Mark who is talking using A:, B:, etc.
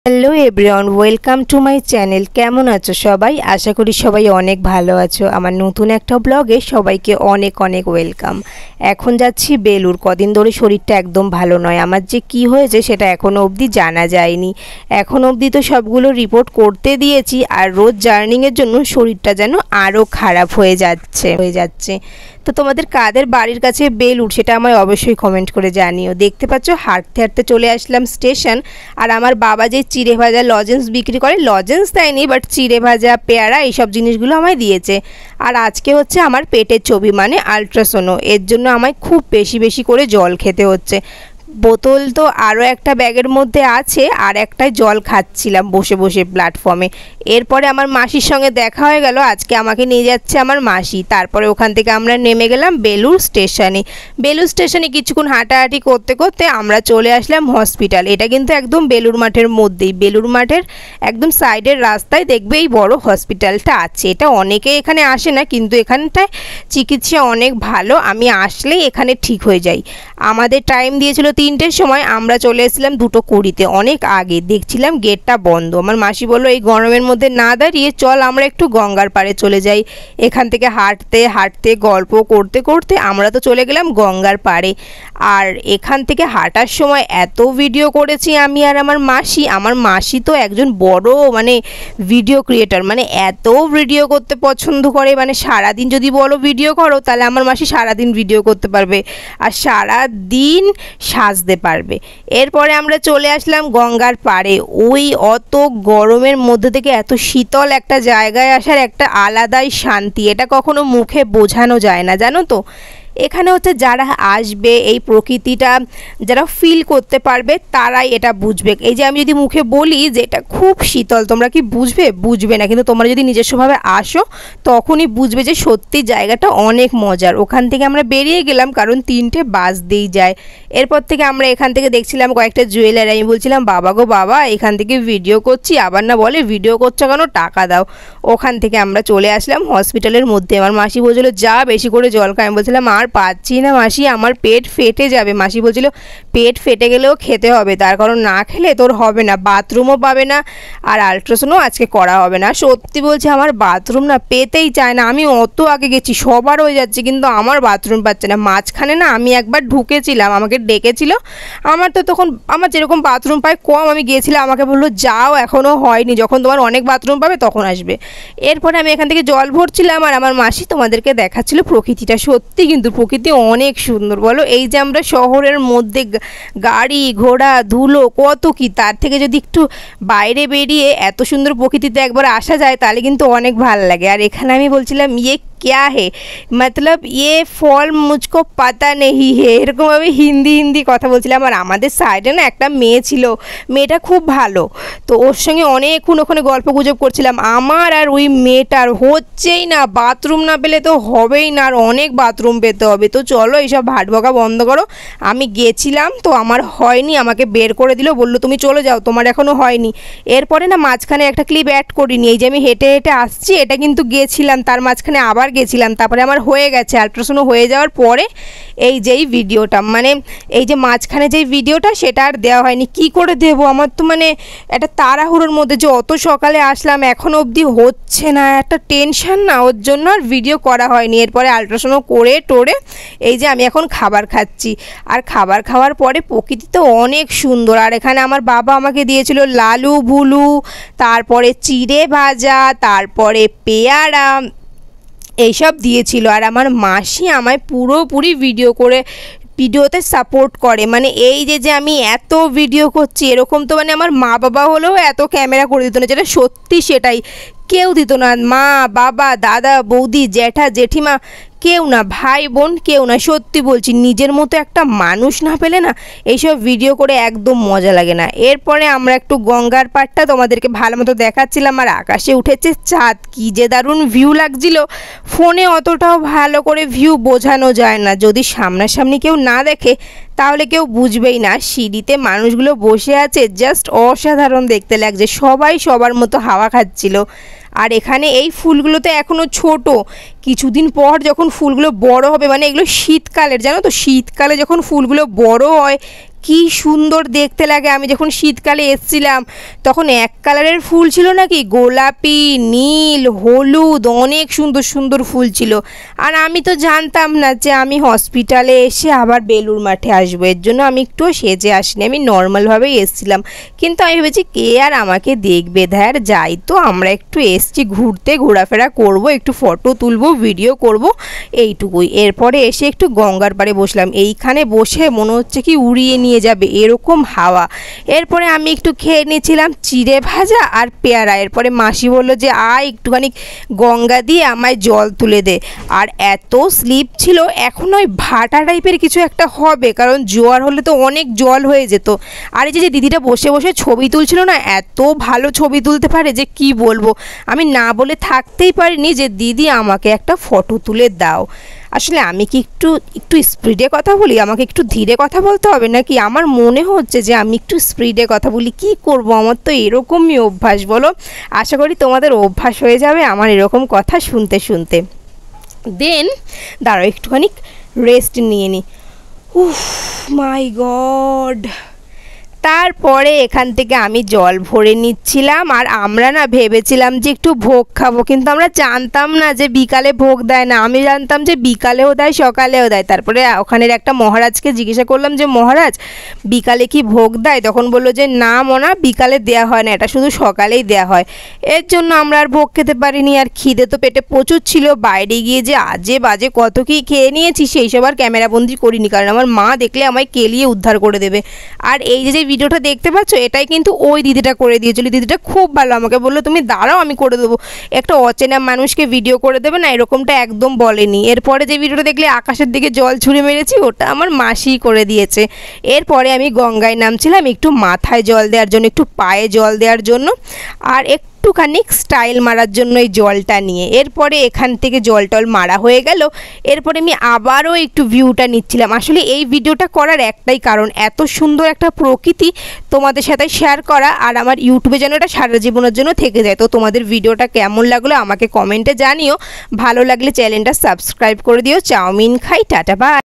A: Hello everyone, welcome to my channel. কেমন আছো সবাই? আশা করি সবাই অনেক ভালো আছো। আমার নতুন একটা ব্লগে সবাইকে অনেক অনেক ওয়েলকাম। এখন যাচ্ছি বেলুর। কদিন ধরে শরীরটা একদম ভালো নয়। আমার যে কি হয়েছে সেটা এখনও অবধি জানা যায়নি। এখন অবধি তো সবগুলো রিপোর্ট করতে দিয়েছি, আর রোজ জার্নিংয়ের জন্য শরীরটা যেন আরও খারাপ হয়ে যাচ্ছে। তো তোমাদের কাদের বাড়ির কাছে বেলুর সেটা আমায় অবশ্যই কমেন্ট করে জানিও। দেখতে পাচ্ছ হাঁটতে হাঁটতে চলে আসলাম স্টেশন। আর আমার বাবা যে চিড়ে ভাজা লজেন্স বিক্রি করে, লজেন্স দেয়নি বাট চিড়ে ভাজা পেয়ারা এইসব জিনিসগুলো আমায় দিয়েছে। আর আজকে হচ্ছে আমার পেটের ছবি মানে আলট্রাসোনো, এর জন্য আমায় খুব বেশি বেশি করে জল খেতে হচ্ছে। বোতল তো আরও একটা ব্যাগের মধ্যে আছে, আর একটাই জল খাচ্ছিলাম বসে বসে প্ল্যাটফর্মে। এরপরে আমার মাসির সঙ্গে দেখা হয়ে গেল। আজকে আমাকে নিয়ে যাচ্ছে আমার মাসি। তারপরে ওখান থেকে আমরা নেমে গেলাম বেলুর স্টেশনে। বেলুর স্টেশনে কিছুক্ষণ হাঁটাহাঁটি করতে করতে আমরা চলে আসলাম হসপিটাল। এটা কিন্তু একদম বেলুর মাঠের মধ্যেই, বেলুর মাঠের একদম সাইডের রাস্তায় দেখবে এই বড় হসপিটালটা আছে। এটা অনেকে এখানে আসে না, কিন্তু এখানটায় চিকিৎসা অনেক ভালো। আমি আসলেই এখানে ঠিক হয়ে যাই। আমাদের টাইম দিয়েছিল 3টের সময়, আমরা চলে এসেছিলাম 2:20-তে, অনেক আগে। দেখছিলাম গেটটা বন্ধ। আমার মাসি বললো এই গরমের মধ্যে না দাঁড়িয়ে চল আমরা একটু গঙ্গার পাড়ে চলে যাই। এখান থেকে হাঁটতে হাঁটতে গল্প করতে করতে আমরা তো চলে গেলাম গঙ্গার পাড়ে। আর এখান থেকে হাঁটার সময় এত ভিডিও করেছি আমি আর আমার মাসি। আমার মাসি তো একজন বড় মানে ভিডিও ক্রিয়েটার, মানে এত ভিডিও করতে পছন্দ করে। মানে সারাদিন যদি বলো ভিডিও করো, তাহলে আমার মাসি সারাদিন ভিডিও করতে পারবে আর সারাদিন সাজতে পারবে। এরপরে আমরা চলে আসলাম গঙ্গার পাড়ে। ওই অত গরমের মধ্যে থেকে এত শীতল একটা জায়গায় আসার একটা আলাদাই শান্তি, এটা কখনো মুখে বোঝানো যায় না, জানো তো। এখানে হচ্ছে যারা আসবে, এই প্রকৃতিটা যারা ফিল করতে পারবে তারাই এটা বুঝবে। এই যে আমি যদি মুখে বলি যে এটা খুব শীতল, তোমরা কি বুঝবে না, কিন্তু তোমরা যদি নিজস্বভাবে আসো তখনই বুঝবে যে সত্যি জায়গাটা অনেক মজার। ওখান থেকে আমরা বেরিয়ে গেলাম, কারণ 3টে বাস দিয়েই যায়। এরপর থেকে আমরা এখান থেকে দেখছিলাম কয়েকটা জুয়েলারি। আমি বলছিলাম বাবা গো বাবা, এখান থেকে ভিডিও করছি, আবার না বলে ভিডিও করছো কেন, টাকা দাও। ওখান থেকে আমরা চলে আসলাম হসপিটালের মধ্যে। আমার মাসি বলছিল যা বেশি করে জল খাই। আমি বলছিলাম আর পাচ্ছি না মাসি, আমার পেট ফেটে যাবে। মাসি বলছিল পেট ফেটে গেলেও খেতে হবে, তার কারণ না খেলে তোর হবে না, বাথরুমও পাবে না, আর আলট্রাসাউন্ডও আজকে করা হবে না। সত্যি বলছি আমার বাথরুম না পেতেই চায় না। আমি অত আগে গেছি, সবার হয়ে যাচ্ছে, কিন্তু আমার বাথরুম পাচ্ছে না। মাঝখানে না আমি একবার ঢুকেছিলাম, আমাকে ডেকেছিল। আমার তো তখন আমার যেরকম বাথরুম পায় কম, আমি গিয়েছিলাম, আমাকে বললো যাও এখনও হয়নি, যখন তোমার অনেক বাথরুম পাবে তখন আসবে। এরপরে আমি এখান থেকে জল ভরছিলাম, আর আমার মাসি তোমাদেরকে দেখাচ্ছিল প্রকৃতিটা। সত্যি কিন্তু প্রকৃতি অনেক সুন্দর, বলো। এই যে আমরা শহরের মধ্যে গাড়ি ঘোড়া ধুলো কত কি, তার থেকে যদি একটু বাইরে বেরিয়ে এত সুন্দর প্রকৃতিতে একবার আসা যায় তাহলে কিন্তু অনেক ভালো লাগে। আর এখানে আমি বলছিলাম ইয়ে क्या है, मतलब ये फल मुझको पता नहीं है, এরকমভাবে হিন্দি কথা বলছিলাম। আর আমাদের সাইডে না একটা মেয়ে ছিল, মেয়েটা খুব ভালো। তো ওর সঙ্গে অনেকক্ষণ ওখানে গল্প গুজব করছিলাম। আমার আর ওই মেয়েটার হচ্ছেই না, বাথরুম না পেলে তো হবেই না, আর অনেক বাথরুম পেতে হবে। তো চলো এইসব ভাট বকা বন্ধ করো। আমি গেছিলাম তো আমার হয়নি, আমাকে বের করে দিল, বললো তুমি চলে যাও, তোমার এখনও হয়নি। এরপরে না মাঝখানে একটা ক্লিপ অ্যাড করিনি। এই যে আমি হেঁটে হেঁটে আসছি, এটা কিন্তু গেছিলাম, তার মাঝখানে আবার গেছিলাম, তারপরে আমার হয়ে গেছে। আলট্রাসাউন্ড হয়ে যাওয়ার পরে এই যেই ভিডিওটা, মানে এই যে মাঝখানে যেই ভিডিওটা সেটা আর দেওয়া হয়নি। কি করে দেবো, আমার তো মানে একটা তাড়াহুড়োর মধ্যে, যে অত সকালে আসলাম এখনও অবধি হচ্ছে না, একটা টেনশন না, ওর জন্য আর ভিডিও করা হয়নি। এরপরে আলট্রাসাউন্ড করে টোরে এই যে আমি এখন খাবার খাচ্ছি। আর খাবার খাওয়ার পরে প্রকৃতি তো অনেক সুন্দর। আর এখানে আমার বাবা আমাকে দিয়েছিল লালু ভুলু, তারপরে চিড়ে ভাজা, তারপরে পেয়ারা, এইসব দিয়েছিল। আর আমার মাসি আমায় পুরোপুরি ভিডিওতে সাপোর্ট করে। মানে এই যে আমি এত ভিডিও করছি, এরকম তো মানে আমার মা বাবা হলেও এত ক্যামেরা করে দিত না, যেটা সত্যি সেটাই, কেউ দিত না। মা বাবা দাদা বৌদি জ্যাঠা জেঠিমা কেউ না, ভাই বোন কেউ না। সত্যি বলছি, নিজের মতো একটা মানুষ না পেলে না এইসব ভিডিও করে একদম মজা লাগে না। এরপরে আমরা একটু গঙ্গার পাড়টা তোমাদেরকে ভালো মতো দেখাচ্ছিলাম। আর আকাশে উঠেছে চাঁদ, কি যে দারুণ ভিউ লাগছিল। ফোনে অতটাও ভালো করে ভিউ বোঝানো যায় না, যদি সামনাসামনি কেউ না দেখে তাহলে কেউ বুঝবেই না। সিঁড়িতে মানুষগুলো বসে আছে, জাস্ট অসাধারণ দেখতে লাগছে, সবাই সবার মতো হাওয়া খাচ্ছিল। আর এখানে এই ফুলগুলোতে এখনও ছোট, কিছুদিন পর যখন ফুলগুলো বড় হবে, মানে এগুলো শীতকালের, জানো তো, শীতকালে যখন ফুলগুলো বড় হয় কি সুন্দর দেখতে লাগে। আমি যখন শীতকালে এসেছিলাম তখন এক কালারের ফুল ছিল নাকি, গোলাপি, নীল, হলুদ, অনেক সুন্দর সুন্দর ফুল ছিল। আর আমি তো জানতাম না যে আমি হসপিটালে এসে আবার বেলুড় মাঠে আসবো, এর জন্য আমি একটুও সেজে আসিনি, আমি নর্মালভাবেই এসেছিলাম। কিন্তু আমি ভেবেছি কে আর আমাকে দেখবে, ধ্যার যাই তো, আমরা একটু এসছি ঘুরতে, ঘোরাফেরা করব, একটু ফটো তুলবো, ভিডিও করব, এইটুকুই। এরপরে এসে একটু গঙ্গার পাড়ে বসলাম, এইখানে বসে মনে হচ্ছে কি উড়িয়ে নিয়ে যাবে এরকম হাওয়া। এরপরে আমি একটু খেয়ে নিয়েছিলাম চিড়ে ভাজা আর পেয়ারা। এরপরে মাসি বললো যে একটুখানি গঙ্গা দিয়ে আমায় জল তুলে দে। আর এত স্লিপ ছিল, এখন ওই ভাটা টাইপের কিছু একটা হবে, কারণ জোয়ার হলে তো অনেক জল হয়ে যেত। আর এই যে দিদিটা বসে বসে ছবি তুলছিল না, এত ভালো ছবি তুলতে পারে যে কি বলবো। আমি না বলে থাকতেই পারিনি যে দিদি আমাকে একটা ফটো তুলে দাও। আসলে আমি কি একটু স্পিডে কথা বলি, আমাকে একটু ধীরে কথা বলতে হবে নাকি? আমার মনে হচ্ছে যে আমি একটু স্পিডে কথা বলি, কি করব, আমার তো এরকমই অভ্যাস, বলো। আশা করি তোমাদের অভ্যাস হয়ে যাবে আমার এরকম কথা শুনতে শুনতে। দেন দাঁড়াও একটুখানি রেস্ট নিয়ে নিই। উফ মাই গড। তারপরে এখান থেকে আমি জল ভরে নিচ্ছিলাম। আর আমরা না ভেবেছিলাম যে একটু ভোগ খাবো, কিন্তু আমরা জানতাম না যে বিকালে ভোগ দেয় না। আমি জানতাম যে বিকালেও দেয়, সকালেও দেয়। তারপরে ওখানের একটা মহারাজকে জিজ্ঞাসা করলাম যে মহারাজ বিকালে কি ভোগ দেয়? তখন বললো যে না মোনা, বিকালে দেওয়া হয় না, এটা শুধু সকালেই দেওয়া হয়। এর জন্য আমরা আর ভোগ খেতে পারিনি। আর খিদে তো পেটে প্রচুর ছিল, বাইরে গিয়ে যে আজে বাজে কত কি খেয়ে নিয়েছি সেই সব আর ক্যামেরাবন্দি করিনি, কারণ আমার মা দেখলে আমায় কেলিয়ে উদ্ধার করে দেবে। আর এই যে ভিডিওটা দেখতে পাচ্ছ, এটাই কিন্তু ওই দিদিটা করে দিয়েছিল। দিদিটা খুব ভালো, আমাকে বললো তুমি দাঁড়াও আমি করে দেবো। একটা অচেনা মানুষকে ভিডিও করে দেবে না, এরকমটা একদম বলেনি। এরপরে যে ভিডিওটা দেখলে আকাশের দিকে জল ছুঁড়ে মেরেছি, ওটা আমার মাসিই করে দিয়েছে। এরপরে আমি গঙ্গায় নামছিলাম একটু মাথায় জল দেওয়ার জন্য, একটু পায়ে জল দেওয়ার জন্য, আর একটুখানি স্টাইল মারার জন্য এই জলটা নিয়ে। এরপরে এখান থেকে জল টল মারা হয়ে গেল। এরপরে আমি আবারও একটু ভিউটা নিচ্ছিলাম। আসলে এই ভিডিওটা করার একটাই কারণ, এত সুন্দর একটা প্রকৃতি তোমাদের সাথে শেয়ার করা, আর আমার ইউটিউবে যেন এটা সারা জীবনের জন্য থেকে যায়। তো তোমাদের ভিডিওটা কেমন লাগলো আমাকে কমেন্টে জানিও, ভালো লাগলে চ্যানেলটা সাবস্ক্রাইব করে দিও। চাউমিন খাই, টাটা বাই।